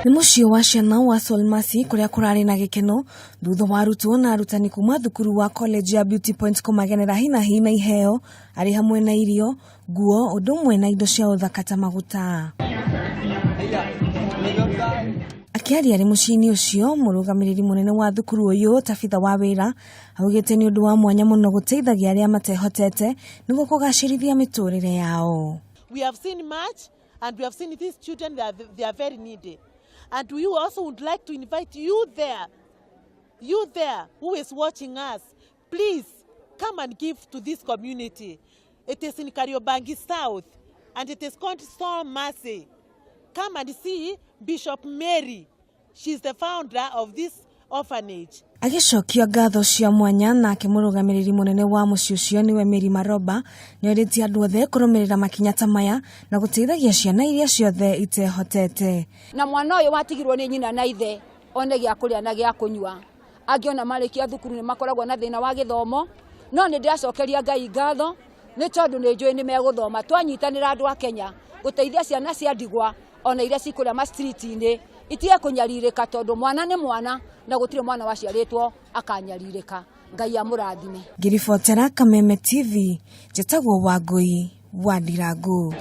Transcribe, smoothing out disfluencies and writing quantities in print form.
Nĩ mũciĩ wa ciana wa Solmasi kuria kurari na gikeno thutha wa arutwo na arutani kuma thukuru wa college ya Beauty Point kumagenera hinahi na iheo ari hamwe na irio, nguo, ũndũ ũmwe na indo cia ũthaka ta maguta. Akiaria ari muciĩ-inĩ ũcio, mũrũgamĩrĩri mũnene wa thukuru ũyũ Tabitha wa wĩra augĩte nĩ ũndũ wa mwanya mũno gũteithagia arĩa matehotete nĩguo kũgacĩrithia mĩtũrĩre yao. We have seen much and we have seen these children, they are very needy. And we also would like to invite you there who is watching us, please come and give to this community. It is in Kariobangi South and it is called Solmasi. Come and see Bishop Mary. She's the founder of this orphanage. Agicokia ngatho cia mwanya nake mũrũgamĩrĩri mũnene wa mũciĩ ũcio niwe Mary Maroba nĩorĩtie andũ othe kũrũmĩrĩra makinya ta maya na gũteithagia ciana iria ciothe itehotete. Na mwana ũyũ watigirwo nĩ nyina na ithe one gĩa kũrĩa na gĩa kũnyua. Angiona marĩkia thukuru nĩ makoragwo na thĩna wa gĩthomo, no nĩ ndĩracokeria Ngai ngatho nĩ tondũ nĩ njũĩ nĩ megũthoma. Twanyitanĩra andũ a Kenya gũteithia ciana cia ndigwa ona iria cikũrĩa ma street-inĩ itige kũnyarirĩka tondũ mwana nĩ mwana na gũtirĩ mwana waciarĩtwo akanyarirĩka. Ngai amũrathime. Ngiribotera Kameme TV, njĩtagwo Wangũi wa Ndirangu.